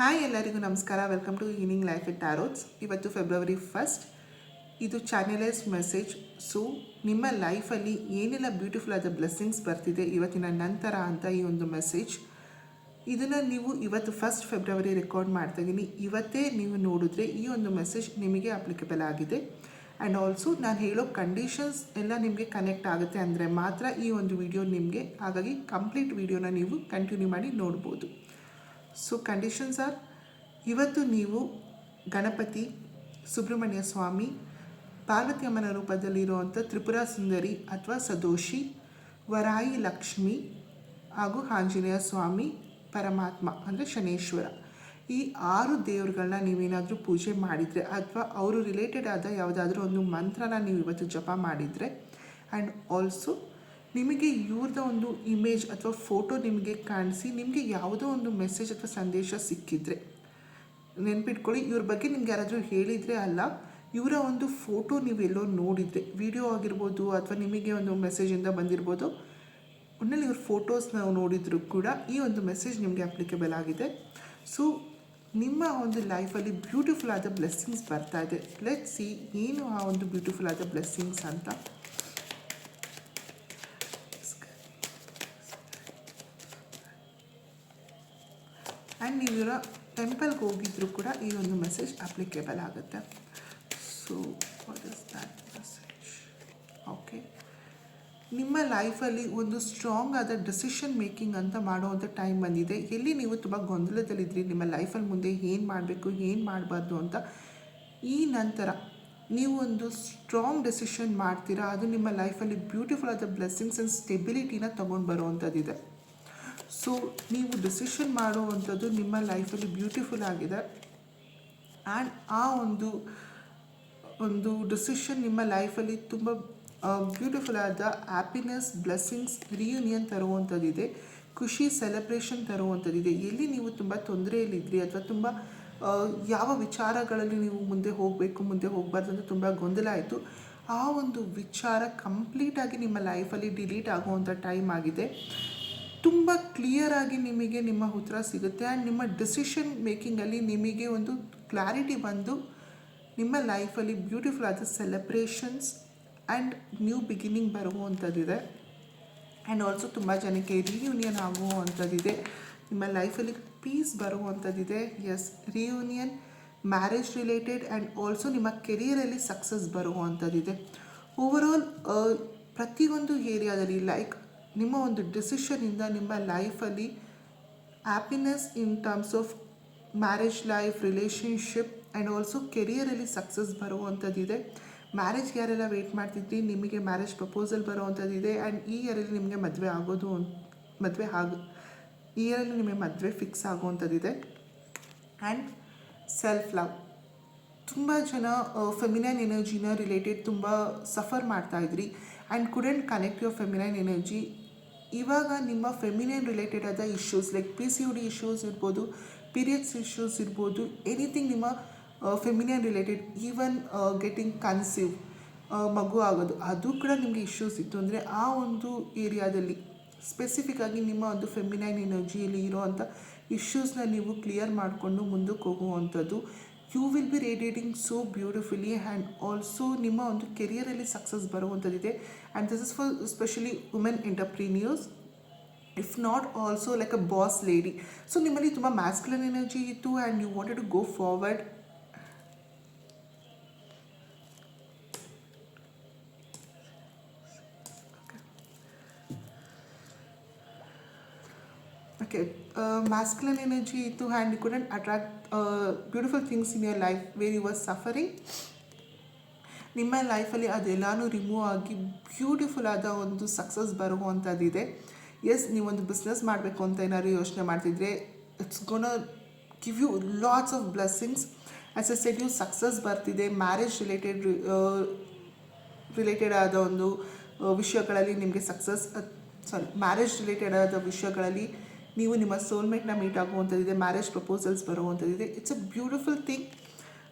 Hi ಎಲ್ಲರಿಗೂ ನಮಸ್ಕಾರ. Welcome to evening life with tarots. ಇವತ್ತು ಫೆಬ್ರವರಿ 1. ಇದು ಚಾನೆಲೈಸ್ಡ್ ಮೆಸೇಜ್. ಸೊ ನಿಮ್ಮ ಲೈಫಲ್ಲಿ ಏನೆಲ್ಲ ಬ್ಯೂಟಿಫುಲ್ ಆದ ಬ್ಲೆಸ್ಸಿಂಗ್ಸ್ ಬರ್ತಿದೆ ಇವತ್ತಿನ ನಂತರ ಅಂತ ಈ ಒಂದು ಮೆಸೇಜ್. ಇದನ್ನು ನೀವು ಇವತ್ತು 1 ಫೆಬ್ರವರಿ ರೆಕಾರ್ಡ್ ಮಾಡ್ತಾಯಿದ್ದೀನಿ. ಇವತ್ತೇ ನೀವು ನೋಡಿದ್ರೆ ಈ ಒಂದು ಮೆಸೇಜ್ ನಿಮಗೆ ಅಪ್ಲಿಕಬಲ್ ಆಗಿದೆ. ಆ್ಯಂಡ್ ಆಲ್ಸೋ ನಾನು ಹೇಳೋ ಕಂಡೀಷನ್ಸ್ ಎಲ್ಲ ನಿಮಗೆ ಕನೆಕ್ಟ್ ಆಗುತ್ತೆ ಅಂದರೆ ಮಾತ್ರ ಈ ಒಂದು ವಿಡಿಯೋ ನಿಮಗೆ. ಹಾಗಾಗಿ ಕಂಪ್ಲೀಟ್ ವಿಡಿಯೋನ ನೀವು ಕಂಟಿನ್ಯೂ ಮಾಡಿ ನೋಡ್ಬೋದು. ಸೊ ಕಂಡೀಷನ್ಸ್ ಆರ್: ಇವತ್ತು ನೀವು ಗಣಪತಿ, ಸುಬ್ರಹ್ಮಣ್ಯ ಸ್ವಾಮಿ, ಪಾರ್ವತಿ ಅಮ್ಮನ ರೂಪದಲ್ಲಿರುವಂಥ ತ್ರಿಪುರ ಸುಂದರಿ ಅಥವಾ ಸದೋಷಿ, ವರಾಯಿ ಲಕ್ಷ್ಮಿ ಹಾಗೂ ಆಂಜನೇಯ ಸ್ವಾಮಿ, ಪರಮಾತ್ಮ ಅಂದರೆ ಶನೇಶ್ವರ, ಈ 6 ದೇವರುಗಳನ್ನ ನೀವೇನಾದರೂ ಪೂಜೆ ಮಾಡಿದರೆ ಅಥವಾ ಅವರು ರಿಲೇಟೆಡ್ ಆದ ಯಾವುದಾದ್ರೂ ಒಂದು ಮಂತ್ರನ ನೀವು ಇವತ್ತು ಜಪ ಮಾಡಿದರೆ, ಆ್ಯಂಡ್ ಆಲ್ಸೋ ನಿಮಗೆ ಇವ್ರದ್ದು ಒಂದು ಇಮೇಜ್ ಅಥವಾ ಫೋಟೋ ನಿಮಗೆ ಕಾಣಿಸಿ ನಿಮಗೆ ಯಾವುದೋ ಒಂದು ಮೆಸೇಜ್ ಅಥವಾ ಸಂದೇಶ ಸಿಕ್ಕಿದ್ರೆ ನೆನ್ಪಿಟ್ಕೊಳ್ಳಿ. ಇವ್ರ ಬಗ್ಗೆ ನಿಮ್ಗೆ ಯಾರಾದರೂ ಹೇಳಿದರೆ ಅಲ್ಲ, ಇವರ ಒಂದು ಫೋಟೋ ನೀವೆಲ್ಲೋ ನೋಡಿದರೆ, ವಿಡಿಯೋ ಆಗಿರ್ಬೋದು ಅಥವಾ ನಿಮಗೆ ಒಂದು ಮೆಸೇಜಿಂದ ಬಂದಿರ್ಬೋದು, ಒನ್ನಲ್ಲಿ ಇವ್ರ ಫೋಟೋಸ್ ನಾವು ನೋಡಿದರೂ ಕೂಡ ಈ ಒಂದು ಮೆಸೇಜ್ ನಿಮಗೆ ಅಪ್ಲಿಕಬಲ್ ಆಗಿದೆ. ಸೊ ನಿಮ್ಮ ಒಂದು ಲೈಫಲ್ಲಿ ಬ್ಯೂಟಿಫುಲ್ ಆದ ಬ್ಲೆಸ್ಸಿಂಗ್ಸ್ ಬರ್ತಾ ಇದೆ. ಲೆಟ್ಸ್ ಸಿ ಏನು ಆ ಒಂದು ಬ್ಯೂಟಿಫುಲ್ ಆದ ಬ್ಲೆಸ್ಸಿಂಗ್ಸ್ ಅಂತ. ಆ್ಯಂಡ್ ನೀವು ಇವರ ಟೆಂಪಲ್ಗೆ ಹೋಗಿದ್ರೂ ಕೂಡ ಈ ಒಂದು ಮೆಸೇಜ್ ಅಪ್ಲಿಕೇಬಲ್ ಆಗುತ್ತೆ. So what is that message? Okay, ನಿಮ್ಮ ಲೈಫಲ್ಲಿ ಒಂದು ಸ್ಟ್ರಾಂಗ್ ಆದ ಡಿಸಿಷನ್ ಮೇಕಿಂಗ್ ಅಂತ ಮಾಡುವಂಥ ಟೈಮ್ ಬಂದಿದೆ. ಎಲ್ಲಿ ನೀವು ತುಂಬ ಗೊಂದಲದಲ್ಲಿದ್ರಿ, ನಿಮ್ಮ ಲೈಫಲ್ಲಿ ಮುಂದೆ ಏನು ಮಾಡಬೇಕು ಏನು ಮಾಡಬಾರ್ದು ಅಂತ, ಈ ನಂತರ ನೀವು ಒಂದು ಸ್ಟ್ರಾಂಗ್ ಡೆಸಿಷನ್ ಮಾಡ್ತೀರಾ. ಅದು ನಿಮ್ಮ ಲೈಫಲ್ಲಿ ಬ್ಯೂಟಿಫುಲ್ ಆದ ಬ್ಲೆಸ್ಸಿಂಗ್ಸ್ ಆ್ಯಂಡ್ ಸ್ಟೆಬಿಲಿಟಿನ ತೊಗೊಂಡು ಬರುವಂಥದ್ದಿದೆ. ಸೊ ನೀವು ಡಿಸಿಷನ್ ಮಾಡುವಂಥದ್ದು ನಿಮ್ಮ ಲೈಫಲ್ಲಿ ಬ್ಯೂಟಿಫುಲ್ ಆಗಿದೆ. ಆ್ಯಂಡ್ ಆ ಒಂದು ಡಿಸಿಷನ್ ನಿಮ್ಮ ಲೈಫಲ್ಲಿ ತುಂಬ ಬ್ಯೂಟಿಫುಲ್ ಆದ ಹ್ಯಾಪಿನೆಸ್, ಬ್ಲೆಸ್ಸಿಂಗ್ಸ್, ರಿಯೂನಿಯನ್ ತರುವಂಥದ್ದಿದೆ, ಖುಷಿ, ಸೆಲೆಬ್ರೇಷನ್ ತರುವಂಥದ್ದಿದೆ. ಎಲ್ಲಿ ನೀವು ತುಂಬ ತೊಂದರೆಯಲ್ಲಿದ್ರಿ ಅಥವಾ ತುಂಬ ಯಾವ ವಿಚಾರಗಳಲ್ಲಿ ನೀವು ಮುಂದೆ ಹೋಗಬೇಕು ಮುಂದೆ ಹೋಗಬಾರ್ದು ಅಂತ ತುಂಬ ಗೊಂದಲ ಆಯಿತು, ಆ ಒಂದು ವಿಚಾರ ಕಂಪ್ಲೀಟಾಗಿ ನಿಮ್ಮ ಲೈಫಲ್ಲಿ ಡಿಲೀಟ್ ಆಗುವಂಥ ಟೈಮ್ ಆಗಿದೆ. ತುಂಬ ಕ್ಲಿಯರಾಗಿ ನಿಮಗೆ ನಿಮ್ಮ ಉತ್ತರ ಸಿಗುತ್ತೆ. ಆ್ಯಂಡ್ ನಿಮ್ಮ ಡಿಸಿಷನ್ ಮೇಕಿಂಗಲ್ಲಿ ನಿಮಗೆ ಒಂದು ಕ್ಲಾರಿಟಿ ಬಂದು ನಿಮ್ಮ ಲೈಫಲ್ಲಿ ಬ್ಯೂಟಿಫುಲ್ ಆದ ಸೆಲೆಬ್ರೇಷನ್ಸ್ ಆ್ಯಂಡ್ ನ್ಯೂ ಬಿಗಿನಿಂಗ್ ಬರುವಂಥದ್ದಿದೆ. ಆ್ಯಂಡ್ ಆಲ್ಸೋ ತುಂಬ ಜನಕ್ಕೆ ರಿಯೂನಿಯನ್ ಆಗುವಂಥದ್ದಿದೆ. ನಿಮ್ಮ ಲೈಫಲ್ಲಿ ಪೀಸ್ ಬರುವಂಥದ್ದಿದೆ. Yes, reunion, marriage related and also ನಿಮ್ಮ ಕೆರಿಯರಲ್ಲಿ ಸಕ್ಸಸ್ ಬರುವಂಥದ್ದಿದೆ. ಓವರಾಲ್ ಪ್ರತಿಯೊಂದು ಏರಿಯಾದಲ್ಲಿ ಲೈಕ್ ನಿಮ್ಮ ಒಂದು ಡಿಸಿಷನಿಂದ ನಿಮ್ಮ ಲೈಫಲ್ಲಿ happiness in terms of marriage life, relationship and also ಕೆರಿಯರಲ್ಲಿ ಸಕ್ಸಸ್ ಬರುವಂಥದ್ದಿದೆ. ಮ್ಯಾರೇಜ್ಗೆ ಯಾರೆಲ್ಲ ವೆಯ್ಟ್ ಮಾಡ್ತಿದ್ರಿ, ನಿಮಗೆ ಮ್ಯಾರೇಜ್ ಪ್ರಪೋಸಲ್ ಬರುವಂಥದ್ದಿದೆ. ಆ್ಯಂಡ್ ಈ ಇಯರಲ್ಲಿ ನಿಮಗೆ ಈ ಇಯರಲ್ಲಿ ನಿಮಗೆ ಮದುವೆ ಫಿಕ್ಸ್ ಆಗುವಂಥದ್ದಿದೆ. ಆ್ಯಂಡ್ ಸೆಲ್ಫ್ ಲವ್, ತುಂಬ ಜನ ಫೆಮಿನೈನ್ ಎನರ್ಜಿನ ರಿಲೇಟೆಡ್ ತುಂಬ ಸಫರ್ ಮಾಡ್ತಾಯಿದ್ರಿ and couldn't connect your feminine energy. ಇವಾಗ ನಿಮ್ಮ ಫೆಮಿನೈನ್ ರಿಲೇಟೆಡ್ ಆದ ಇಶ್ಯೂಸ್ ಲೈಕ್ PCOD ಇಶ್ಯೂಸ್ ಇರ್ಬೋದು, ಪೀರಿಯಡ್ಸ್ ಇಶ್ಯೂಸ್ ಇರ್ಬೋದು, ಎನಿಥಿಂಗ್ ನಿಮ್ಮ feminine related, even getting conceive, ಮಗು ಆಗೋದು, ಅದು ಕೂಡ ನಿಮಗೆ ಇಶ್ಯೂಸ್ ಇತ್ತು ಅಂದರೆ ಆ ಒಂದು ಏರಿಯಾದಲ್ಲಿ ಸ್ಪೆಸಿಫಿಕ್ಕಾಗಿ ನಿಮ್ಮ ಒಂದು ಫೆಮಿನೈನ್ ಎನರ್ಜಿಯಲ್ಲಿ ಇರೋವಂಥ ಇಶ್ಯೂಸ್ನ ನೀವು ಕ್ಲಿಯರ್ ಮಾಡಿಕೊಂಡು ಮುಂದಕ್ಕೆ ಹೋಗುವಂಥದ್ದು. You will be radiating so beautifully. And also ನಿಮ್ಮ ಒಂದು ಕೆರಿಯರಲ್ಲಿ ಸಕ್ಸಸ್ ಬರುವಂಥದ್ದಿದೆ. And this is for specially women entrepreneurs, if not also like a boss lady. So ನಿಮ್ಮಲ್ಲಿ ತುಂಬ ಮ್ಯಾಸ್ಕ್ಯುಲನ್ ಎನರ್ಜಿ ಇತ್ತು and you wanted to go forward. Okay, masculine energy ಇತ್ತು and you couldn't attract beautiful things in your life where you was suffering. ನಿಮ್ಮ ಲೈಫಲ್ಲಿ ಅದೆಲ್ಲನೂ remove ಆಗಿ beautiful ಆದ ಒಂದು ಸಕ್ಸಸ್ ಬರುವಂಥದ್ದಿದೆ. ಎಸ್, ನೀವೊಂದು ಬಿಸ್ನೆಸ್ ಮಾಡಬೇಕು ಅಂತ ಏನಾದ್ರು ಯೋಚನೆ ಮಾಡ್ತಿದ್ರೆ, it's gonna give you lots of blessings. As I said, you success ಬರ್ತಿದೆ. ಮ್ಯಾರೇಜ್ ರಿಲೇಟೆಡ್ ಆದ ಒಂದು ವಿಷಯಗಳಲ್ಲಿ ನಿಮಗೆ ಮ್ಯಾರೇಜ್ ರಿಲೇಟೆಡ್ ಆದ ವಿಷಯಗಳಲ್ಲಿ ನೀವು ನಿಮ್ಮ ಸೋಲ್ಮೇಟ್ನ ಮೀಟ್ ಆಗುವಂಥದ್ದಿದೆ. ಮ್ಯಾರೇಜ್ ಪ್ರಪೋಸಲ್ಸ್ ಬರುವಂಥದ್ದಿದೆ. It's a beautiful thing.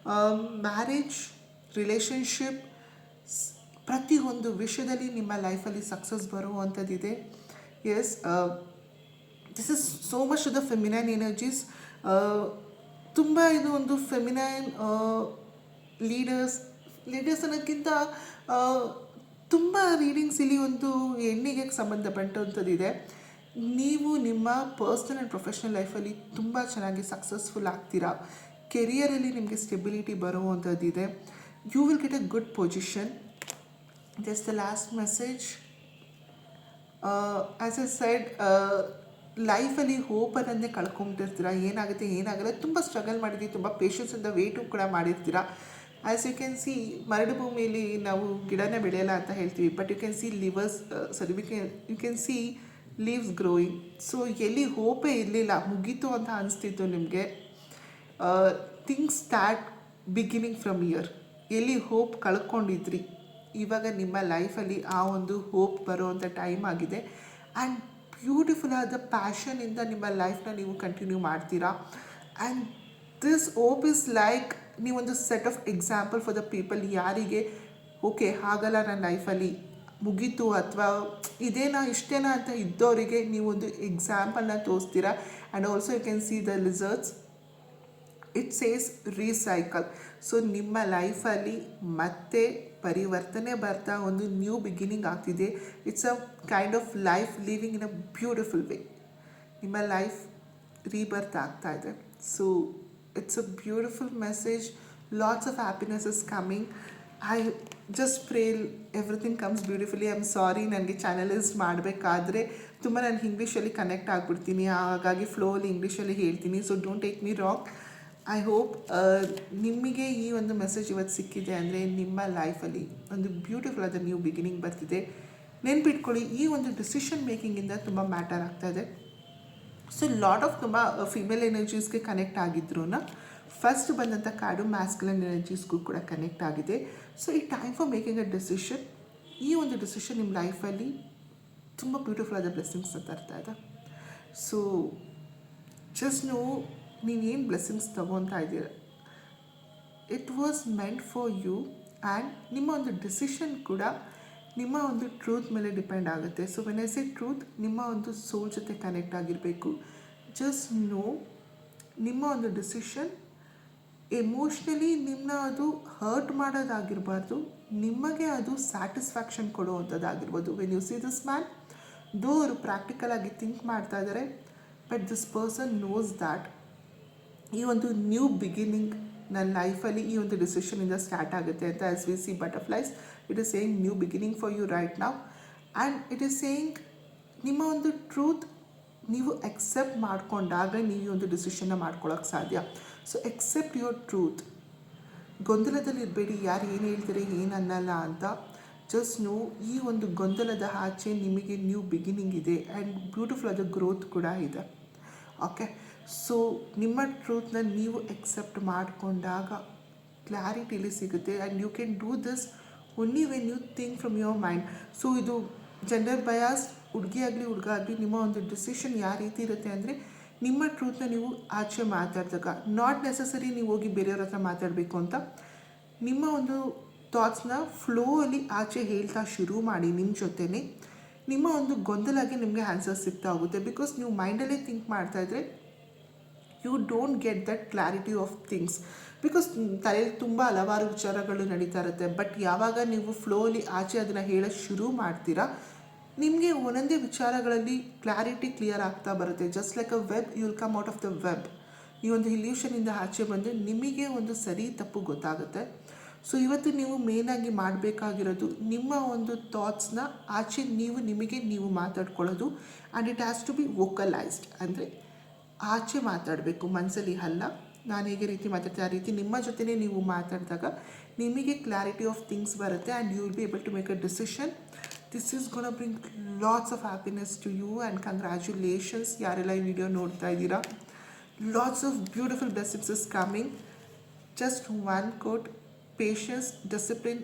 Marriage, relationship, ಪ್ರತಿಯೊಂದು ವಿಷಯದಲ್ಲಿ ನಿಮ್ಮ ಲೈಫಲ್ಲಿ ಸಕ್ಸಸ್ ಬರುವಂಥದ್ದಿದೆ. Yes, this is so much to the feminine energies. ತುಂಬ ಇದು ಒಂದು ಫೆಮಿನೈನ್ ಲೀಡರ್ಸ್ ಅನ್ನೋಕ್ಕಿಂತ ತುಂಬ ರೀಡಿಂಗ್ಸ್ ಇಲ್ಲಿ ಒಂದು ಹೆಣ್ಣಿಗೆ ಸಂಬಂಧಪಟ್ಟಂಥದ್ದಿದೆ. ನೀವು ನಿಮ್ಮ ಪರ್ಸ್ನಲ್ ಆ್ಯಂಡ್ ಪ್ರೊಫೆಷ್ನಲ್ ಲೈಫಲ್ಲಿ ತುಂಬ ಚೆನ್ನಾಗಿ ಸಕ್ಸಸ್ಫುಲ್ ಆಗ್ತೀರಾ. ಕೆರಿಯರಲ್ಲಿ ನಿಮಗೆ ಸ್ಟೆಬಿಲಿಟಿ ಬರುವಂಥದ್ದಿದೆ. You will get a good position. Just the last message. As a side, ಲೈಫಲ್ಲಿ ಹೋಪನ್ನನ್ನೇ ಕಳ್ಕೊಂಬಿಟ್ಟಿರ್ತೀರ. ಏನಾಗಲ್ಲ, ತುಂಬ ಸ್ಟ್ರಗಲ್ ಮಾಡಿದ್ದೀವಿ, ತುಂಬ ಪೇಷನ್ಸಿಂದ ವೇಟು ಕೂಡ ಮಾಡಿರ್ತೀರ. ಆ್ಯಸ್ ಯು ಕ್ಯಾನ್ ಸಿ, ಮರಳು ಭೂಮಿಯಲ್ಲಿ ನಾವು ಗಿಡನೇ ಬೆಳೆಯಲ್ಲ ಅಂತ ಹೇಳ್ತೀವಿ, but you can see you can see leaves growing. So ಎಲ್ಲಿ ಹೋಪೇ ಇರಲಿಲ್ಲ, ಮುಗೀತು ಅಂತ ಅನಿಸ್ತಿತ್ತು ನಿಮಗೆ. Things start beginning from year. ಎಲ್ಲಿ ಹೋಪ್ ಕಳ್ಕೊಂಡಿದ್ರಿ, ಇವಾಗ ನಿಮ್ಮ ಲೈಫಲ್ಲಿ ಆ ಒಂದು ಹೋಪ್ ಬರುವಂಥ ಟೈಮ್ ಆಗಿದೆ. ಆ್ಯಂಡ್ ಬ್ಯೂಟಿಫುಲ್ ಆದ ಪ್ಯಾಷನಿಂದ ನಿಮ್ಮ ಲೈಫ್ನ ನೀವು ಕಂಟಿನ್ಯೂ ಮಾಡ್ತೀರಾ. And this hope is like ನೀವೊಂದು set of example for the people. ಯಾರಿಗೆ ಓಕೆ ಆಗಲ್ಲ ನನ್ನ ಲೈಫಲ್ಲಿ, ಮುಗೀತು ಅಥವಾ ಇಷ್ಟೇನಾ ಅಂತ ಇದ್ದವರಿಗೆ ನೀವೊಂದು ಎಕ್ಸಾಂಪಲ್ನ ತೋರಿಸ್ತೀರಾ. And also you can see the results. It says recycle. So ನಿಮ್ಮ ಲೈಫಲ್ಲಿ ಮತ್ತೆ ಪರಿವರ್ತನೆ ಬರ್ತಾ ಒಂದು ನ್ಯೂ ಬಿಗಿನಿಂಗ್ ಆಗ್ತಿದೆ. It's a kind of life living in a beautiful way. ನಿಮ್ಮ ಲೈಫ್ ರೀಬರ್ತ್ ಆಗ್ತಾ ಇದೆ. So it's a beautiful message. Lots of happiness is coming. I just pray everything comes beautifully. I am sorry, ನನಗೆ channelise ಮಾಡಬೇಕಾದ್ರೆ ತುಂಬ ನಾನು ಇಂಗ್ಲೀಷಲ್ಲಿ connect ಆಗಿಬಿಡ್ತೀನಿ, ಹಾಗಾಗಿ ಫ್ಲೋಲಿ ಇಂಗ್ಲೀಷಲ್ಲಿ ಹೇಳ್ತೀನಿ. So don't take me wrong. I hope ನಿಮಗೆ ಈ ಒಂದು ಮೆಸೇಜ್ ಇವತ್ತು ಸಿಕ್ಕಿದೆ ಅಂದರೆ ನಿಮ್ಮ ಲೈಫಲ್ಲಿ ಒಂದು ಬ್ಯೂಟಿಫುಲ್ ಆದ ನ್ಯೂ ಬಿಗಿನಿಂಗ್ ಬರ್ತಿದೆ. ನೆನ್ಪಿಟ್ಕೊಳ್ಳಿ, ಈ ಒಂದು ಡಿಸಿಷನ್ ಮೇಕಿಂಗಿಂದ ತುಂಬ ಮ್ಯಾಟರ್ ಆಗ್ತಾಯಿದೆ. ಸೊ ಲಾಟ್ ಆಫ್ ತುಂಬ ಫಿಮೇಲ್ ಎನರ್ಜೀಸ್ಗೆ ಕನೆಕ್ಟ್ ಆಗಿದ್ರು. ಫಸ್ಟ್ ಬಂದಂಥ ಕಾರ್ಡು ಮ್ಯಾಸ್ಕ್ಯುಲನ್ ಎನರ್ಜೀಸ್ಗೂ ಕೂಡ ಕನೆಕ್ಟ್ ಆಗಿದೆ. ಸೊ ಈ time for making a decision. ಈ ಒಂದು ಡಿಸಿಷನ್ ನಿಮ್ಮ ಲೈಫಲ್ಲಿ ತುಂಬ ಬ್ಯೂಟಿಫುಲ್ ಆದ ಬ್ಲೆಸ್ಸಿಂಗ್ಸ್ನ ತರ್ತಾ ಇದೆ. ಸೊ ಜಸ್ಟ್ ನೀವೇನು ಬ್ಲೆಸ್ಸಿಂಗ್ಸ್ ತೊಗೊತಾ ಇದ್ದೀರ, it was meant for you. And ನಿಮ್ಮ ಒಂದು ಡಿಸಿಷನ್ ಕೂಡ ನಿಮ್ಮ ಒಂದು ಟ್ರೂತ್ ಮೇಲೆ ಡಿಪೆಂಡ್ ಆಗುತ್ತೆ. So when I say truth, ನಿಮ್ಮ ಒಂದು ಸೋಲ್ ಜೊತೆ ಕನೆಕ್ಟ್ ಆಗಿರಬೇಕು. ಜಸ್ಟ್ ನಿಮ್ಮ ಒಂದು ಡಿಸಿಷನ್ ಎಮೋಷ್ನಲಿ ನಿಮ್ಮನ್ನ ಅದು ಹರ್ಟ್ ಮಾಡೋದಾಗಿರಬಾರ್ದು, ನಿಮಗೆ ಅದು ಸ್ಯಾಟಿಸ್ಫ್ಯಾಕ್ಷನ್ ಕೊಡುವಂಥದ್ದಾಗಿರ್ಬೋದು. When you see this man, though ಅವರು ಪ್ರಾಕ್ಟಿಕಲ್ ಆಗಿ ಥಿಂಕ್ ಮಾಡ್ತಾ ಇದ್ದಾರೆ, but this person knows that ಈ ಒಂದು ನ್ಯೂ ಬಿಗಿನಿಂಗ್ ನನ್ನ ಲೈಫಲ್ಲಿ ಈ ಒಂದು ಡಿಸಿಷನಿಂದ ಸ್ಟಾರ್ಟ್ ಆಗುತ್ತೆ ಅಂತ. As we see butterflies, it is saying new beginning for you right now. And it is saying ನಿಮ್ಮ ಒಂದು ಟ್ರೂತ್ ನೀವು ಎಕ್ಸೆಪ್ಟ್ ಮಾಡಿಕೊಂಡಾಗ ನೀವು ಈ ಒಂದು ಡಿಸಿಷನ್ನ ಮಾಡ್ಕೊಳ್ಳೋಕ್ಕೆ ಸಾಧ್ಯ. So accept your truth. ಗೊಂದಲದಲ್ಲಿ ಇರಬೇಡಿ, ಯಾರು ಏನು ಹೇಳ್ತಾರೆ ಏನು ಅನ್ನಲ್ಲ ಅಂತ. ಜಸ್ಟ್ ಈ ಒಂದು ಗೊಂದಲದ ಆಚೆ ನಿಮಗೆ ನ್ಯೂ ಬಿಗಿನಿಂಗ್ ಇದೆ ಆ್ಯಂಡ್ ಬ್ಯೂಟಿಫುಲ್ ಆದ ಗ್ರೋತ್ ಕೂಡ ಇದೆ. ಓಕೆ, ಸೊ ನಿಮ್ಮ ಟ್ರೂತ್ನ ನೀವು ಎಕ್ಸೆಪ್ಟ್ ಮಾಡಿಕೊಂಡಾಗ ಕ್ಲಾರಿಟಿಲಿ ಸಿಗುತ್ತೆ. And you can do this only when you think from your mind. So ಇದು ಜೆಂಡರ್ ಬಯಾಸ್, ಹುಡುಗಿ ಆಗಲಿ ಹುಡುಗ ಆಗಲಿ, ನಿಮ್ಮ ಒಂದು ಡಿಸಿಷನ್ ಯಾವ ರೀತಿ ಇರುತ್ತೆ ಅಂದರೆ ನಿಮ್ಮ ಟ್ರೂತ್ನ ನೀವು ಆಚೆ ಮಾತಾಡಿದಾಗ, ನಾಟ್ ನೆಸಸರಿ ನೀವು ಹೋಗಿ ಬೇರೆಯವ್ರ ಹತ್ರ ಮಾತಾಡಬೇಕು ಅಂತ, ನಿಮ್ಮ ಒಂದು ಥಾಟ್ಸ್ನ ಫ್ಲೋ ಅಲ್ಲಿ ಆಚೆ ಹೇಳ್ತಾ ಶುರು ಮಾಡಿ ನಿಮ್ಮ ಜೊತೆನೇ. ನಿಮ್ಮ ಒಂದು ಗೊಂದಲಾಗಿ ನಿಮಗೆ ಆನ್ಸರ್ ಸಿಗ್ತಾ ಹೋಗುತ್ತೆ. ಬಿಕಾಸ್ ನೀವು ಮೈಂಡಲ್ಲೇ ಥಿಂಕ್ ಮಾಡ್ತಾಯಿದ್ರೆ you don't get that clarity of things. Because ತಲೆಯಲ್ಲಿ ತುಂಬ ಹಲವಾರು ವಿಚಾರಗಳು ನಡೀತಾ ಇರುತ್ತೆ. ಬಟ್ ಯಾವಾಗ ನೀವು ಫ್ಲೋಲಿ ಆಚೆ ಅದನ್ನು ಹೇಳೋಕ್ಕೆ ಶುರು ಮಾಡ್ತೀರಾ, ನಿಮಗೆ ಒಂದೊಂದೇ ವಿಚಾರಗಳಲ್ಲಿ ಕ್ಲಿಯರ್ ಆಗ್ತಾ ಬರುತ್ತೆ. Just like a web, you will come out of the web. ಈ ಒಂದು ಇಲ್ಯೂಷನಿಂದ ಆಚೆ ಬಂದು ನಿಮಗೆ ಒಂದು ಸರಿ ತಪ್ಪು ಗೊತ್ತಾಗುತ್ತೆ. ಸೊ ಇವತ್ತು ನೀವು ಮೇನಾಗಿ ಮಾಡಬೇಕಾಗಿರೋದು ನಿಮ್ಮ ಒಂದು ಥಾಟ್ಸ್ನ ಆಚೆ ನಿಮಗೆ ನೀವು ಮಾತಾಡ್ಕೊಳ್ಳೋದು. And it has to be vocalised. ಅಂದರೆ ಆಚೆ ಮಾತಾಡಬೇಕು, ಮನಸ್ಸಲ್ಲಿ ಅಲ್ಲ. ನಾನು ಹೇಗೆ ರೀತಿ ಮಾತಾಡ್ತೀನಿ ಆ ರೀತಿ ನಿಮ್ಮ ಜೊತೆನೇ ನೀವು ಮಾತಾಡಿದಾಗ ನಿಮಗೆ ಕ್ಲಾರಿಟಿ ಆಫ್ ಥಿಂಗ್ಸ್ ಬರುತ್ತೆ. And you will be able to make a decision. This is gonna bring lots of happiness to you and congratulations. ಯಾರೆಲ್ಲ ಈ ವಿಡಿಯೋ ನೋಡ್ತಾ ಇದ್ದೀರಾ, lots of beautiful blessings is coming. Just one quote, patience, discipline.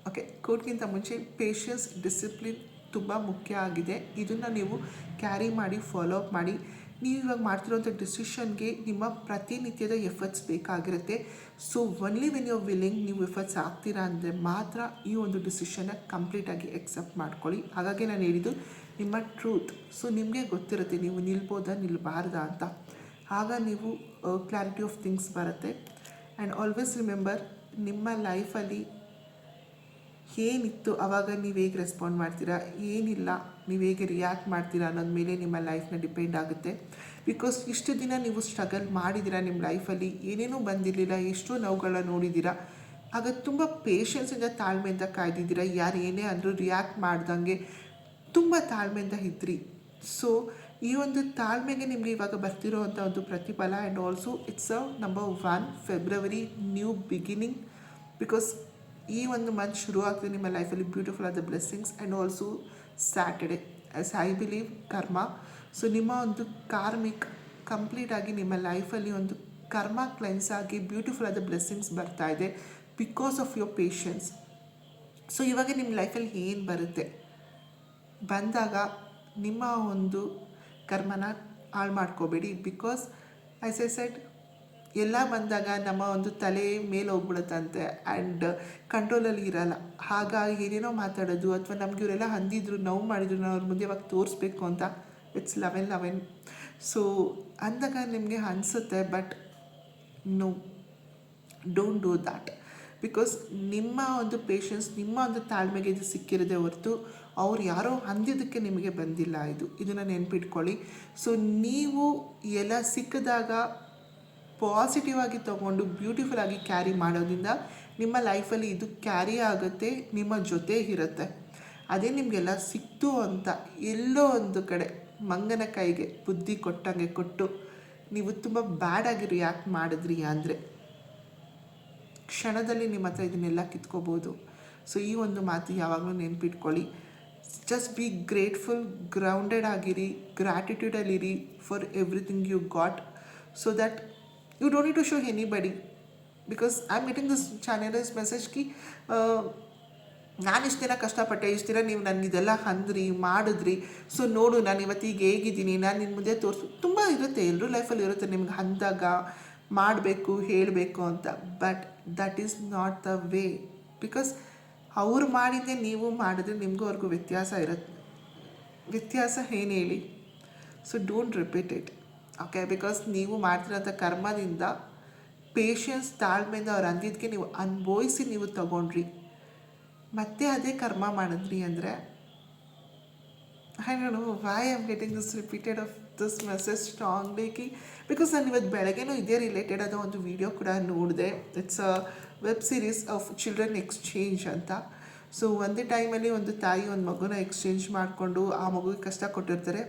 Okay, ಕೋಟ್ಗಿಂತ ಮುಂಚೆ patience, discipline ತುಂಬ ಮುಖ್ಯ ಆಗಿದೆ. ಇದನ್ನು ನೀವು ಕ್ಯಾರಿ ಮಾಡಿ, ಫಾಲೋ ಅಪ್ ಮಾಡಿ. ನೀವು ಇವಾಗ ಮಾಡ್ತಿರೋಂಥ ಡಿಸಿಷನ್ಗೆ ನಿಮ್ಮ ಪ್ರತಿನಿತ್ಯದ ಎಫರ್ಟ್ಸ್ ಬೇಕಾಗಿರುತ್ತೆ. So only when you are willing, ನೀವು ಎಫರ್ಟ್ಸ್ ಆಗ್ತೀರಾ ಅಂದರೆ ಮಾತ್ರ ಈ ಒಂದು ಡಿಸಿಷನ್ನ ಕಂಪ್ಲೀಟಾಗಿ ಎಕ್ಸೆಪ್ಟ್ ಮಾಡ್ಕೊಳ್ಳಿ. ಹಾಗಾಗಿ ನಾನು ಹೇಳಿದ್ದು ನಿಮ್ಮ ಟ್ರೂತ್. ಸೊ ನಿಮಗೆ ಗೊತ್ತಿರುತ್ತೆ ನೀವು ನಿಲ್ಬೋದಾ ನಿಲ್ಬಾರ್ದಾ ಅಂತ. ಆಗ ನೀವು ಕ್ಲಾರಿಟಿ ಆಫ್ ಥಿಂಗ್ಸ್ ಬರುತ್ತೆ. ಆ್ಯಂಡ್ ಆಲ್ವೇಸ್ ರಿಮೆಂಬರ್, ನಿಮ್ಮ ಲೈಫಲ್ಲಿ ಏನಿತ್ತು ಆವಾಗ ನೀವು ಹೇಗೆ ರೆಸ್ಪಾಂಡ್ ಮಾಡ್ತೀರಾ, ಏನಿಲ್ಲ ನೀವು ಹೇಗೆ ರಿಯಾಕ್ಟ್ ಮಾಡ್ತೀರಾ ಅನ್ನೋದ ಮೇಲೆ ನಿಮ್ಮ ಲೈಫ್ನ ಡಿಪೆಂಡ್ ಆಗುತ್ತೆ. ಬಿಕಾಸ್ ಇಷ್ಟು ದಿನ ನೀವು ಸ್ಟ್ರಗಲ್ ಮಾಡಿದ್ದೀರಾ, ನಿಮ್ಮ ಲೈಫಲ್ಲಿ ಏನೇನೂ ಬಂದಿರಲಿಲ್ಲ, ಎಷ್ಟೋ ನೋವುಗಳನ್ನ ನೋಡಿದ್ದೀರಾ. ಆಗ ತುಂಬ ಪೇಷನ್ಸಿಂದ ತಾಳ್ಮೆಯಿಂದ ಕಾಯ್ದಿದ್ದೀರಾ, ಯಾರು ಏನೇ ಅಂದರೂ ರಿಯಾಕ್ಟ್ ಮಾಡ್ದಂಗೆ ತುಂಬ ತಾಳ್ಮೆಯಿಂದ ಇದ್ರಿ. ಸೊ ಈ ಒಂದು ತಾಳ್ಮೆಗೆ ನಿಮಗೆ ಇವಾಗ ಬರ್ತಿರೋ ಅಂಥ ಒಂದು ಪ್ರತಿಫಲ. And also it's number 1 February new beginning. Because ಈ ಒಂದು ಮಂತ್ ಶುರು ಆಗ್ತದೆ ನಿಮ್ಮ ಲೈಫಲ್ಲಿ ಬ್ಯೂಟಿಫುಲ್ ಆದ blessings. And also Saturday as I believe ಕರ್ಮ. ಸೊ ನಿಮ್ಮ ಒಂದು ಕಾರ್ಮಿಕ್ ಕಂಪ್ಲೀಟಾಗಿ ನಿಮ್ಮ ಲೈಫಲ್ಲಿ ಒಂದು ಕರ್ಮ ಕ್ಲೆನ್ಸ್ ಆಗಿ ಬ್ಯೂಟಿಫುಲ್ ಆದ ಬ್ಲೆಸ್ಸಿಂಗ್ಸ್ ಬರ್ತಾ ಇದೆ because of your patience. So ಇವಾಗ ನಿಮ್ಮ ಲೈಫಲ್ಲಿ ಏನು ಬರುತ್ತೆ ಬಂದಾಗ ನಿಮ್ಮ ಒಂದು ಕರ್ಮನ ಹಾಳು ಮಾಡ್ಕೋಬೇಡಿ. ಬಿಕಾಸ್ ಆ್ಯಸ್ ಐ ಸೆಡ್, ಎಲ್ಲ ಬಂದಾಗ ನಮ್ಮ ಒಂದು ತಲೆ ಮೇಲೆ ಹೋಗ್ಬಿಡುತ್ತಂತೆ ಆ್ಯಂಡ್ ಕಂಟ್ರೋಲಲ್ಲಿ ಇರಲ್ಲ. ಆಗ ಏನೇನೋ ಮಾತಾಡೋದು ಅಥವಾ ನಮ್ಗೆ ಇವರೆಲ್ಲ ಅಂದಿದ್ರು, ನೋವು ಮಾಡಿದ್ರು, ನಾವು ಅವ್ರ ಮುಂದೆ ಇವಾಗ ತೋರಿಸ್ಬೇಕು ಅಂತ. ಇಟ್ಸ್ 11/11. ಸೊ ಅಂದಾಗ ನಿಮಗೆ ಅನಿಸುತ್ತೆ, but no, don't do that. Because ನಿಮ್ಮ ಒಂದು ಪೇಷನ್ಸ್, ನಿಮ್ಮ ಒಂದು ತಾಳ್ಮೆಗೆ ಇದು ಸಿಕ್ಕಿರದೆ ಹೊರತು ಅವ್ರು ಯಾರೋ ಅಂದಿದ್ದಕ್ಕೆ ನಿಮಗೆ ಬಂದಿಲ್ಲ. ಇದನ್ನು ನೆನ್ಪಿಟ್ಕೊಳ್ಳಿ. ಸೊ ನೀವು ಎಲ್ಲ ಸಿಕ್ಕಿದಾಗ ಪಾಸಿಟಿವ್ ಆಗಿ ತೊಗೊಂಡು ಬ್ಯೂಟಿಫುಲ್ ಆಗಿ ಕ್ಯಾರಿ ಮಾಡೋದ್ರಿಂದ ನಿಮ್ಮ ಲೈಫಲ್ಲಿ ಇದು ಕ್ಯಾರಿ ಆಗುತ್ತೆ, ನಿಮ್ಮ ಜೊತೆ ಇರುತ್ತೆ. ಅದೇ ನಿಮಗೆಲ್ಲ ಸಿಕ್ತು ಅಂತ ಎಲ್ಲೋ ಒಂದು ಕಡೆ ಮಂಗನ ಕೈಗೆ ಬುದ್ಧಿ ಕೊಟ್ಟಂಗೆ ಕೊಟ್ಟು ನೀವು ತುಂಬ ಬ್ಯಾಡಾಗಿ ರಿಯಾಕ್ಟ್ ಮಾಡಿದ್ರಿ ಅಂದರೆ ಕ್ಷಣದಲ್ಲಿ ನಿಮ್ಮ ಹತ್ರ ಇದನ್ನೆಲ್ಲ ಕಿತ್ಕೋಬೋದು. ಸೊ ಈ ಒಂದು ಮಾತು ಯಾವಾಗಲೂ ನೆನ್ಪಿಟ್ಕೊಳ್ಳಿ. ಜಸ್ಟ್ ಬಿ ಗ್ರೇಟ್ಫುಲ್, ಗ್ರೌಂಡೆಡ್ ಆಗಿರಿ, ಗ್ರ್ಯಾಟಿಟ್ಯೂಡಲ್ಲಿರಿ for everything you got. So that you don't need to show anybody. Because I'm getting this channel's message ki ನಾನು ಇಷ್ಟು ದಿನ ಕಷ್ಟಪಟ್ಟೆ, ಇಷ್ಟು ದಿನ ನೀವು ನನಗಿದೆಲ್ಲ ಅಂದ್ರಿ ಮಾಡಿದ್ರಿ, ಸೊ ನೋಡು ನಾನು ಇವತ್ತಿಗೆ ಹೇಗಿದ್ದೀನಿ, ನಾನು ನಿನ್ನ ಮುಂದೆ ತೋರಿಸು. ತುಂಬ ಇರುತ್ತೆ, ಎಲ್ಲರೂ ಲೈಫಲ್ಲಿ ಇರುತ್ತೆ ನಿಮ್ಗೆ ಅಂದಾಗ ಮಾಡಬೇಕು ಹೇಳಬೇಕು ಅಂತ. But that is not the way. Because ಅವ್ರು ಮಾಡಿದ್ದೆ ನೀವು ಮಾಡಿದ್ರೆ ನಿಮಗೂ ಅವ್ರಿಗೂ ವ್ಯತ್ಯಾಸ ಇರುತ್ತೆ. ವ್ಯತ್ಯಾಸ ಏನು ಹೇಳಿ? So don't repeat it. Okay, because ನೀವು ಮಾಡ್ತಿರೋಂಥ ಕರ್ಮದಿಂದ ಪೇಷನ್ಸ್ ತಾಳ್ಮೆಯಿಂದ ಅವ್ರು ಅಂದಿದ್ದಕ್ಕೆ ನೀವು ಅನುಭವಿಸಿ ನೀವು ತಗೊಂಡ್ರಿ, ಮತ್ತೆ ಅದೇ ಕರ್ಮ ಮಾಡಿದ್ರಿ ಅಂದರೆ I don't know why I am getting this repeated of this message strongly. Because ನಾನು ಇವತ್ತು ಬೆಳಗ್ಗೆನೂ ಇದೇ ರಿಲೇಟೆಡ್ ಆದ ಒಂದು ವಿಡಿಯೋ ಕೂಡ ನೋಡಿದೆ. It's a web series of children exchange ಅಂತ. ಸೊ ಒಂದೇ ಟೈಮಲ್ಲಿ ಒಂದು ತಾಯಿ ಒಂದು ಮಗುನ ಎಕ್ಸ್ಚೇಂಜ್ ಮಾಡಿಕೊಂಡು ಆ ಮಗುವಿಗೆ ಕಷ್ಟ ಕೊಟ್ಟಿರ್ತಾರೆ.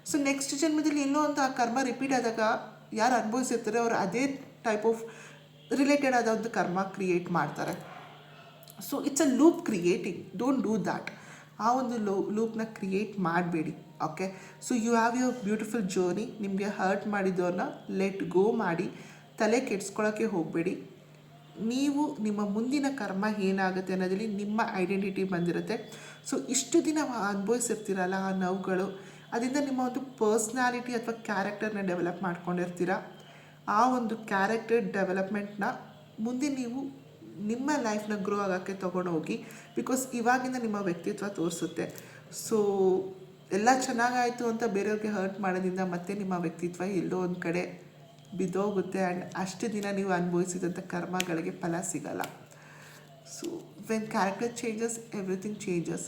ಸೊ ನೆಕ್ಸ್ಟ್ ಜನ್ಮದಲ್ಲಿ ಎಲ್ಲೋ ಅಂತ ಆ ಕರ್ಮ ರಿಪೀಟ್ ಆದಾಗ ಯಾರು ಅನುಭವಿಸಿರ್ತಾರೆ ಅವರು ಅದೇ ಟೈಪ್ ಆಫ್ ರಿಲೇಟೆಡ್ ಆದ ಒಂದು ಕರ್ಮ ಕ್ರಿಯೇಟ್ ಮಾಡ್ತಾರೆ. So it's a loop creating. Don't do that. ಆ ಒಂದು ಲೂಪ್ನ ಕ್ರಿಯೇಟ್ ಮಾಡಬೇಡಿ. Okay, so you have your beautiful journey. ನಿಮಗೆ ಹರ್ಟ್ ಮಾಡಿದವ್ರನ್ನ ಲೆಟ್ ಗೋ ಮಾಡಿ ತಲೆ ಕೆಡಿಸ್ಕೊಳ್ಳೋಕ್ಕೆ ಹೋಗಬೇಡಿ. ನೀವು ನಿಮ್ಮ ಮುಂದಿನ ಕರ್ಮ ಏನಾಗುತ್ತೆ ಅನ್ನೋದ್ರಲ್ಲಿ ನಿಮ್ಮ ಐಡೆಂಟಿಟಿ ಬಂದಿರುತ್ತೆ. ಸೊ ಇಷ್ಟು ದಿನ ಅನುಭವಿಸಿರ್ತೀರಲ್ಲ ಆ ನೋವುಗಳು, ಅದರಿಂದ ನಿಮ್ಮ ಒಂದು ಪರ್ಸ್ನಾಲಿಟಿ ಅಥವಾ ಕ್ಯಾರೆಕ್ಟರ್ನ ಡೆವಲಪ್ ಮಾಡ್ಕೊಂಡಿರ್ತೀರ. ಆ ಒಂದು ಕ್ಯಾರೆಕ್ಟರ್ ಡೆವಲಪ್ಮೆಂಟ್ನ ಮುಂದೆ ನೀವು ನಿಮ್ಮ ಲೈಫ್ನ ಗ್ರೋ ಆಗೋಕ್ಕೆ ತೊಗೊಂಡೋಗಿ. ಬಿಕಾಸ್ ಇವಾಗಿಂದ ನಿಮ್ಮ ವ್ಯಕ್ತಿತ್ವ ತೋರಿಸುತ್ತೆ. ಸೊ ಎಲ್ಲ ಚೆನ್ನಾಗಾಯಿತು ಅಂತ ಬೇರೆಯವ್ರಿಗೆ ಹರ್ಟ್ ಮಾಡೋದ್ರಿಂದ ಮತ್ತೆ ನಿಮ್ಮ ವ್ಯಕ್ತಿತ್ವ ಎಲ್ಲೋ ಒಂದು ಕಡೆ ಬಿದ್ದೋಗುತ್ತೆ. ಆ್ಯಂಡ್ ಅಷ್ಟು ದಿನ ನೀವು ಅನುಭವಿಸಿದಂಥ ಕರ್ಮಗಳಿಗೆ ಫಲ ಸಿಗಲ್ಲ. So when character changes, everything changes.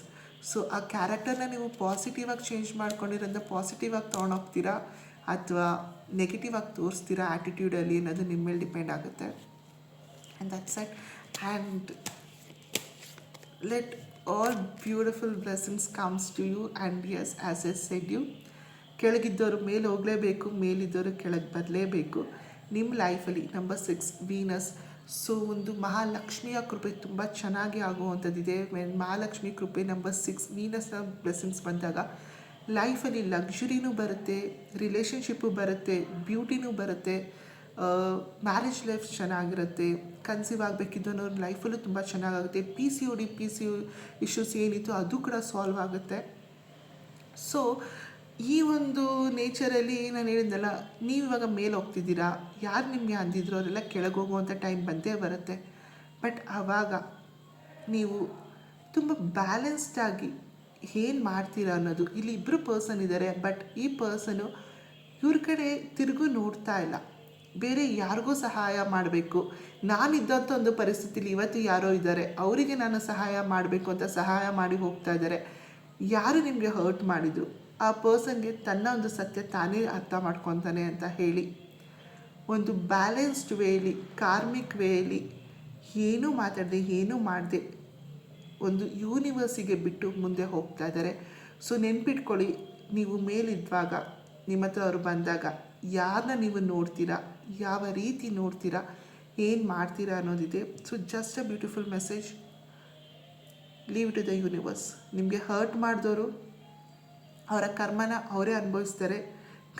So ಆ ಕ್ಯಾರೆಕ್ಟರ್ನ ನೀವು ಪಾಸಿಟಿವ್ ಆಗಿ ಚೇಂಜ್ ಮಾಡ್ಕೊಂಡಿರೋದ್ರಿಂದ ಪಾಸಿಟಿವ್ ಆಗಿ ತೊಗೊಂಡೋಗ್ತೀರಾ ಅಥವಾ ನೆಗೆಟಿವ್ ಆಗಿ ತೋರಿಸ್ತೀರಾ ಆ್ಯಟಿಟ್ಯೂಡಲ್ಲಿ ಅನ್ನೋದು ನಿಮ್ಮ ಮೇಲೆ ಡಿಪೆಂಡ್ ಆಗುತ್ತೆ. And that's it. And let all beautiful blessings comes to you. And yes, as I said you, ಕೆಳಗಿದ್ದವರು ಮೇಲೆ ಹೋಗಲೇಬೇಕು, ಮೇಲಿದ್ದವರು ಕೆಳಗೆ ಬರಲೇಬೇಕು. ನಿಮ್ಮ ಲೈಫಲ್ಲಿ ನಂಬರ್ 6 ವೀನಸ್. ಸೊ ಒಂದು ಮಹಾಲಕ್ಷ್ಮಿಯ ಕೃಪೆ ತುಂಬ ಚೆನ್ನಾಗಿ ಆಗುವಂಥದ್ದಿದೆ. ಮಹಾಲಕ್ಷ್ಮಿ ಕೃಪೆ ನಂಬರ್ 6 ವೀನಸ್ನ ಬ್ಲೆಸ್ಸಿಂಗ್ಸ್ ಬಂದಾಗ ಲೈಫಲ್ಲಿ ಲಕ್ಸುರಿನೂ ಬರುತ್ತೆ, ರಿಲೇಷನ್ಶಿಪ್ಪು ಬರುತ್ತೆ, ಬ್ಯೂಟಿನೂ ಬರುತ್ತೆ, ಮ್ಯಾರೇಜ್ ಲೈಫ್ ಚೆನ್ನಾಗಿರುತ್ತೆ, ಕನ್ಸೀವ್ ಆಗಬೇಕಿದ್ದೋನವ್ರ ಲೈಫಲ್ಲೂ ತುಂಬ ಚೆನ್ನಾಗಾಗುತ್ತೆ. ಪಿ ಸಿ ಯು ಇಶ್ಯೂಸ್ ಏನಿತ್ತು ಅದು ಕೂಡ ಸಾಲ್ವ್ ಆಗುತ್ತೆ. ಸೊ ಈ ಒಂದು ನೇಚರಲ್ಲಿ ನಾನು ಹೇಳಿದ್ನಲ್ಲ, ನೀವು ಇವಾಗ ಮೇಲೆ ಹೋಗ್ತಿದ್ದೀರಾ, ಯಾರು ನಿಮಗೆ ಅಂದಿದ್ರು ಅವರೆಲ್ಲ ಕೆಳಗೆ ಹೋಗುವಂಥ ಟೈಮ್ ಬಂದೇ ಬರುತ್ತೆ. ಬಟ್ ಆವಾಗ ನೀವು ತುಂಬ ಬ್ಯಾಲೆನ್ಸ್ಡಾಗಿ ಏನು ಮಾಡ್ತೀರಾ ಅನ್ನೋದು. ಇಲ್ಲಿ ಇಬ್ಬರು ಪರ್ಸನ್ ಇದ್ದಾರೆ, ಬಟ್ ಈ ಪರ್ಸನು ಇವ್ರ ಕಡೆ ತಿರುಗು ನೋಡ್ತಾ ಇಲ್ಲ, ಬೇರೆ ಯಾರಿಗೂ ಸಹಾಯ ಮಾಡಬೇಕು, ನಾನಿದ್ದಂಥ ಒಂದು ಪರಿಸ್ಥಿತಿಲಿ ಇವತ್ತು ಯಾರೋ ಇದ್ದಾರೆ ಅವರಿಗೆ ನಾನು ಸಹಾಯ ಮಾಡಬೇಕು ಅಂತ ಸಹಾಯ ಮಾಡಿ ಹೋಗ್ತಾ ಇದ್ದಾರೆ. ಯಾರು ನಿಮಗೆ ಹರ್ಟ್ ಮಾಡಿದರು ಆ ಪರ್ಸನ್ಗೆ ತನ್ನ ಒಂದು ಸತ್ಯ ತಾನೇ ಅರ್ಥ ಮಾಡ್ಕೊತಾನೆ ಅಂತ ಹೇಳಿ ಒಂದು ಬ್ಯಾಲೆನ್ಸ್ಡ್ ವೇಲಿ, ಕಾರ್ಮಿಕ್ ವೇಲಿ ಏನೂ ಮಾತಾಡದೆ ಏನೂ ಮಾಡದೆ ಒಂದು ಯೂನಿವರ್ಸಿಗೆ ಬಿಟ್ಟು ಮುಂದೆ ಹೋಗ್ತಾ ಇದ್ದಾರೆ. ಸೊ ನೆನ್ಪಿಟ್ಕೊಳ್ಳಿ, ನೀವು ಮೇಲಿದ್ದಾಗ ನಿಮ್ಮ ಹತ್ರ ಅವರು ಬಂದಾಗ ಯಾರನ್ನ ನೀವು ನೋಡ್ತೀರಾ, ಯಾವ ರೀತಿ ನೋಡ್ತೀರಾ, ಏನು ಮಾಡ್ತೀರಾ ಅನ್ನೋದಿದೆ. So just a beautiful message, leave to the universe. ನಿಮಗೆ ಹರ್ಟ್ ಮಾಡಿದವರು ಅವರ ಕರ್ಮನ ಅವರೇ ಅನುಭವಿಸ್ತಾರೆ.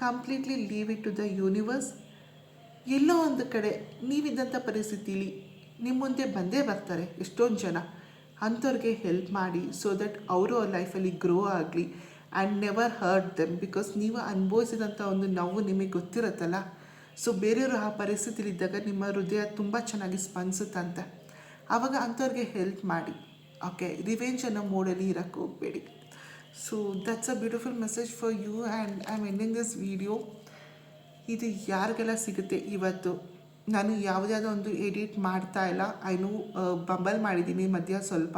Completely leave it to the universe. ಎಲ್ಲೋ ಒಂದು ಕಡೆ ನೀವಿದ್ದಂಥ ಪರಿಸ್ಥಿತಿಲಿ ನಿಮ್ಮ ಮುಂದೆ ಬಂದೇ ಬರ್ತಾರೆ ಎಷ್ಟೊಂದು ಜನ. ಅಂಥವ್ರಿಗೆ ಹೆಲ್ಪ್ ಮಾಡಿ ಸೊ ದಟ್ ಅವರು ಅವ್ರ ಲೈಫಲ್ಲಿ ಗ್ರೋ ಆಗಲಿ and never hurt them. Because ನೀವು ಅನುಭವಿಸಿದಂಥ ಒಂದು ನೋವು ನಿಮಗೆ ಗೊತ್ತಿರುತ್ತಲ್ಲ. ಸೊ ಬೇರೆಯವರು ಆ ಪರಿಸ್ಥಿತಿಲಿದ್ದಾಗ ನಿಮ್ಮ ಹೃದಯ ತುಂಬ ಚೆನ್ನಾಗಿ ಸ್ಪಂದಿಸುತ್ತಂತೆ. ಆವಾಗ ಅಂಥವ್ರಿಗೆ ಹೆಲ್ಪ್ ಮಾಡಿ. ಓಕೆ, ರಿವೆಂಜ್ ಅನ್ನೋ ಮೋಡಲ್ಲಿ ಇರೋಕ್ಕೆ ಹೋಗಬೇಡಿ. So that's a beautiful message for you and I am ending this video. ಇದು ಯಾರಿಗೆಲ್ಲ ಸಿಗುತ್ತೆ ಇವತ್ತು, ನಾನು ಯಾವುದಾದ್ರೂ ಒಂದು ಎಡಿಟ್ ಮಾಡ್ತಾ ಇಲ್ಲ. ಐ ನೋ ಬಂಬಲ್ ಮಾಡಿದ್ದೀನಿ ಮಧ್ಯ ಸ್ವಲ್ಪ,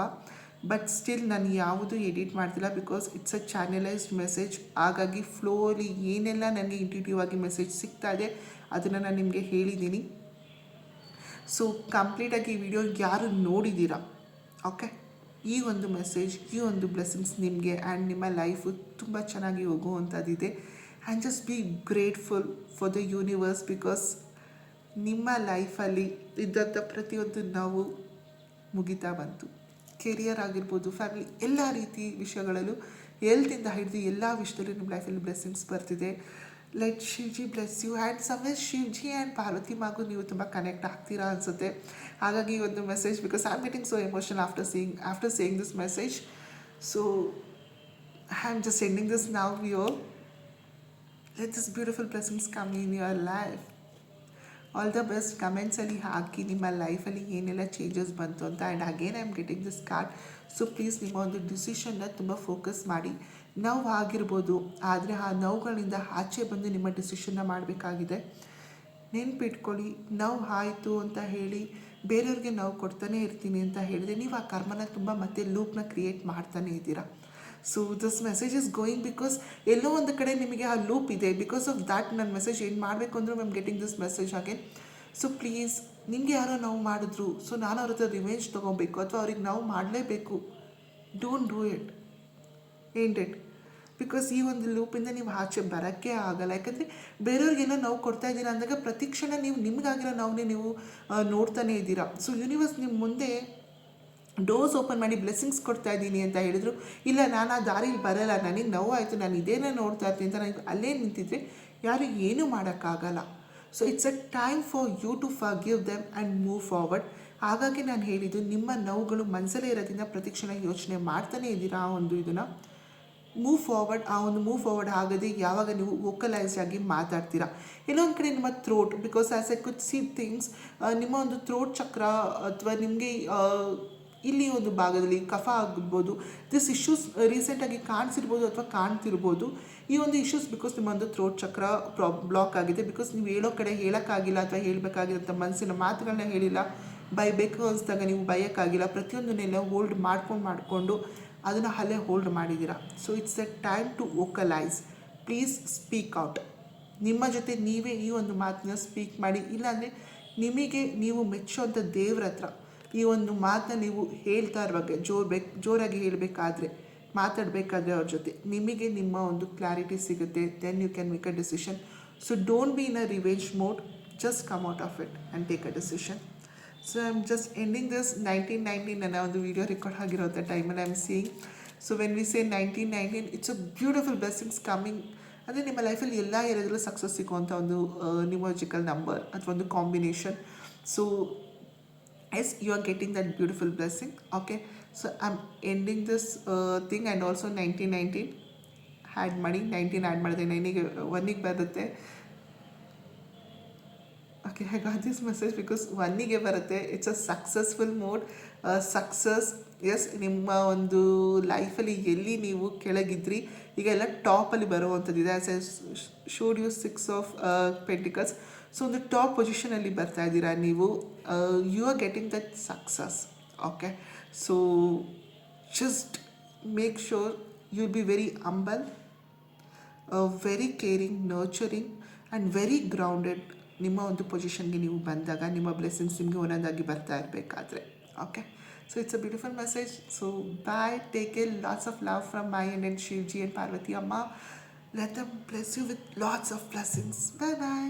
ಬಟ್ ಸ್ಟಿಲ್ ನಾನು ಯಾವುದು ಎಡಿಟ್ ಮಾಡ್ತಿಲ್ಲ ಬಿಕಾಸ್ ಇಟ್ಸ್ ಅ ಚಾನಲೈಸ್ಡ್ ಮೆಸೇಜ್. ಹಾಗಾಗಿ ಫ್ಲೋಲಿ ಏನೆಲ್ಲ ನನಗೆ ಇಂಟ್ಯೂಟಿವ್ ಆಗಿ ಮೆಸೇಜ್ ಸಿಗ್ತಾ ಇದೆ ಅದನ್ನು ನಾನು ನಿಮಗೆ ಹೇಳಿದ್ದೀನಿ. ಸೊ ಕಂಪ್ಲೀಟಾಗಿ ಈ ವಿಡಿಯೋ ಯಾರು ನೋಡಿದ್ದೀರಾ, ಓಕೆ, ಈ ಒಂದು ಮೆಸೇಜ್, ಈ ಒಂದು ಬ್ಲೆಸ್ಸಿಂಗ್ಸ್ ನಿಮಗೆ ಆ್ಯಂಡ್ ನಿಮ್ಮ ಲೈಫು ತುಂಬ ಚೆನ್ನಾಗಿ ಹೋಗುವಂಥದ್ದಿದೆ. And just be grateful for the universe because ನಿಮ್ಮ ಲೈಫಲ್ಲಿ ಇದ್ದಂಥ ಪ್ರತಿಯೊಂದು ನಾವು ಮುಗಿತಾ ಬಂತು. ಕೆರಿಯರ್ ಆಗಿರ್ಬೋದು, ಫ್ಯಾಮಿಲಿ, ಎಲ್ಲ ರೀತಿ ವಿಷಯಗಳಲ್ಲೂ ಹೆಲ್ತಿಂದ ಹಿಡಿದು ಎಲ್ಲ ವಿಷಯದಲ್ಲೂ ನಿಮ್ಮ ಲೈಫಲ್ಲಿ ಬ್ಲೆಸ್ಸಿಂಗ್ಸ್ ಬರ್ತಿದೆ. Let Shivji bless you. And somewhere Shivji and Parvati ಮಾಗೂ ನೀವು ತುಂಬ ಕನೆಕ್ಟ್ ಆಗ್ತೀರಾ ಅನಿಸುತ್ತೆ. ಹಾಗಾಗಿ ಈ ಒಂದು message because I am getting so emotional after saying this message. So I am just ending this now we're. Let this beautiful blessings come in your life. All the best. ಕಮೆಂಟ್ಸಲ್ಲಿ ಹಾಕಿ ನಿಮ್ಮ ಲೈಫಲ್ಲಿ ಏನೆಲ್ಲ ಚೇಂಜಸ್ ಬಂತು ಅಂತ. And again I am getting this card. So please ನಿಮ್ಮ ಒಂದು ಡಿಸಿಷನ್ನ ತುಂಬ ಫೋಕಸ್ ಮಾಡಿ. ನೋವು ಆಗಿರ್ಬೋದು, ಆದರೆ ಆ ನೋವುಗಳಿಂದ ಆಚೆ ಬಂದು ನಿಮ್ಮ ಡಿಸಿಷನ್ನ ಮಾಡಬೇಕಾಗಿದೆ. ನೆನ್ಪಿಟ್ಕೊಳ್ಳಿ, ನೋವು ಆಯಿತು ಅಂತ ಹೇಳಿ ಬೇರೆಯವ್ರಿಗೆ ನೋವು ಕೊಡ್ತಾನೆ ಇರ್ತೀನಿ ಅಂತ ಹೇಳಿದೆ ನೀವು ಆ ಕರ್ಮನ ತುಂಬ ಮತ್ತೆ ಲೂಪ್ನ ಕ್ರಿಯೇಟ್ ಮಾಡ್ತಾನೆ ಇದ್ದೀರಾ. So this message is going because ಎಲ್ಲೋ ಒಂದು ಕಡೆ ನಿಮಗೆ ಆ ಲೂಪ್ ಇದೆ. ಬಿಕಾಸ್ ಆಫ್ ದ್ಯಾಟ್ ನನ್ನ ಮೆಸೇಜ್ ಏನು ಮಾಡಬೇಕು ಅಂದರೂ I am getting this message again. So please, ನಿಮಗೆ ಯಾರೋ ನೋವು ಮಾಡಿದ್ರು, ಸೊ ನಾನು ಅವ್ರ ಹತ್ರ ರಿವೆಂಜ್ ತೊಗೋಬೇಕು ಅಥವಾ ಅವ್ರಿಗೆ ನೋವು ಮಾಡಲೇಬೇಕು. Don't do it. Ain't it? Because ಈ ಒಂದು ಲೂಪಿಂದ ನೀವು ಆಚೆ ಬರೋಕ್ಕೆ ಆಗಲ್ಲ. ಯಾಕಂದರೆ ಬೇರೆಯವ್ರಿಗೆಲ್ಲ ನೋವು ಕೊಡ್ತಾ ಇದ್ದೀರಾ ಅಂದಾಗ ಪ್ರತಿಕ್ಷಣ ನೀವು ನಿಮಗಾಗಿರೋ ನೋವನ್ನೇ ನೀವು ನೋಡ್ತಾನೆ ಇದ್ದೀರಾ. ಸೊ ಯೂನಿವರ್ಸ್ ನಿಮ್ಮ ಮುಂದೆ ಡೋರ್ಸ್ ಓಪನ್ ಮಾಡಿ ಬ್ಲೆಸ್ಸಿಂಗ್ಸ್ ಕೊಡ್ತಾ ಇದ್ದೀನಿ ಅಂತ ಹೇಳಿದ್ರು. ಇಲ್ಲ, ನಾನು ಆ ದಾರಿಲಿ ಬರೋಲ್ಲ, ನನಗೆ ನೋವು ಆಯಿತು, ನಾನು ಇದೇನೇ ನೋಡ್ತಾ ಇರ್ತೀನಿ ಅಂತ ನನಗೆ ಅಲ್ಲೇ ನಿಂತಿದ್ರೆ ಯಾರು ಏನೂ ಮಾಡೋಕ್ಕಾಗಲ್ಲ. So it's a time for you to forgive them and move forward. ಹಾಗಾಗಿ ನಾನು ಹೇಳಿದ್ದು, ನಿಮ್ಮ ನೋವುಗಳು ಮನಸ್ಸಲ್ಲೇ ಇರೋದ್ರಿಂದ ಪ್ರತಿಕ್ಷಣ ಯೋಚನೆ ಮಾಡ್ತಾನೆ ಇದ್ದೀರಾ ಆ ಒಂದು ಇದನ್ನು. Move forward. ಆ ಒಂದು ಮೂವ್ ಫಾರ್ವರ್ಡ್ ಆಗದೆ ಯಾವಾಗ ನೀವು ವೋಕಲೈಸ್ ಆಗಿ ಮಾತಾಡ್ತೀರಾ. ಇನ್ನೊಂದು ಕಡೆ ನಿಮ್ಮ throat, because as I could see things, ನಿಮ್ಮ ಒಂದು ಥ್ರೋಟ್ ಚಕ್ರ ಅಥವಾ ನಿಮಗೆ ಇಲ್ಲಿ ಒಂದು ಭಾಗದಲ್ಲಿ ಕಫ ಆಗಿರ್ಬೋದು. ದಿಸ್ ಇಶ್ಯೂಸ್ ರೀಸೆಂಟಾಗಿ ಕಾಣಿಸಿರ್ಬೋದು ಅಥವಾ ಕಾಣ್ತಿರ್ಬೋದು. ಈ ಒಂದು ಇಶ್ಯೂಸ್ ಬಿಕಾಸ್ ನಿಮ್ಮ ಒಂದು ಥ್ರೋಟ್ ಚಕ್ರ ಬ್ಲಾಕ್ ಆಗಿದೆ. ಬಿಕಾಸ್ ನೀವು ಹೇಳೋ ಕಡೆ ಹೇಳೋಕ್ಕಾಗಿಲ್ಲ ಅಥವಾ ಹೇಳಬೇಕಾಗಿರೋಂಥ ಮನಸ್ಸಿನ ಮಾತುಗಳನ್ನ ಹೇಳಿಲ್ಲ. ಬೈಬೇಕು ಅನಿಸ್ದಾಗ ನೀವು ಬೈಯೋಕ್ಕಾಗಿಲ್ಲ. ಪ್ರತಿಯೊಂದನ್ನೆಲ್ಲ ಹೋಲ್ಡ್ ಮಾಡಿಕೊಂಡು ಅದನ್ನು ಅಲ್ಲೇ ಹೋಲ್ಡ್ ಮಾಡಿದ್ದೀರಾ. So it's a time to vocalise. Please speak out. ನಿಮ್ಮ ಜೊತೆ ನೀವೇ ಈ ಒಂದು ಮಾತನ್ನ ಸ್ಪೀಕ್ ಮಾಡಿ. ಇಲ್ಲಾಂದರೆ ನಿಮಗೆ ನೀವು ಮೆಚ್ಚುವಂಥ ದೇವ್ರ ಹತ್ರ ಈ ಒಂದು ಮಾತನ್ನ ನೀವು ಹೇಳ್ತಾ ಇರುವಾಗ ಜೋರಾಗಿ ಹೇಳಬೇಕಾದ್ರೆ, ಮಾತಾಡಬೇಕಾದ್ರೆ ಅವ್ರ ಜೊತೆ ನಿಮಗೆ ನಿಮ್ಮ ಒಂದು ಕ್ಲಾರಿಟಿ ಸಿಗುತ್ತೆ. Then you can make a decision. So don't be in a revenge mode. Just come out of it and take a decision. So I am just ending this 1919 ನನ್ನ ಒಂದು ವಿಡಿಯೋ ರೆಕಾರ್ಡ್ ಆಗಿರೋಂಥ ಟೈಮಲ್ಲಿ I am seeing. So when we say 1919, it's a beautiful blessings coming. ಅಂದರೆ ನಿಮ್ಮ ಲೈಫಲ್ಲಿ ಎಲ್ಲ ಏರಿಯಾದಲ್ಲೂ success ಸಿಗುವಂಥ ಒಂದು ನ್ಯೂಮರ್ಜಿಕಲ್ ನಂಬರ್ ಅಥವಾ ಒಂದು combination. So yes, you are getting that beautiful blessing. Okay, so I'm ending this thing. And also 1919 add ಮಾಡಿ, 19 add ಮಾಡಿದೆ 9ಗೆ 1ಗೆ ಬರುತ್ತೆ. Okay, I got this message because ಒನ್ನಿಗೆ ಬರುತ್ತೆ. It's a successful mode, success. Yes, ನಿಮ್ಮ ಒಂದು ಲೈಫಲ್ಲಿ ಎಲ್ಲಿ ನೀವು ಕೆಳಗಿದ್ರಿ ಈಗ ಎಲ್ಲ ಟಾಪಲ್ಲಿ ಬರುವಂಥದ್ದಿದೆ. As I showed you 6 of Pentacles. So ಒಂದು ಟಾಪ್ ಪೊಸಿಷನಲ್ಲಿ ಬರ್ತಾ ಇದ್ದೀರಾ ನೀವು. You are getting that success. Okay, so just make sure you will be very humble, very caring, nurturing and very grounded. ನಿಮ್ಮ ಒಂದು ಪೊಸಿಷನ್ಗೆ ನೀವು ಬಂದಾಗ ನಿಮ್ಮ ಬ್ಲೆಸ್ಸಿಂಗ್ಸ್ ನಿಮಗೆ ಒಂದೊಂದಾಗಿ ಬರ್ತಾ ಇರಬೇಕಾದ್ರೆ. Okay, so it's a beautiful message. So bye, take care, lots of love from my and Shivji and Parvati Amma. Let them bless you with lots of blessings. Bye bye.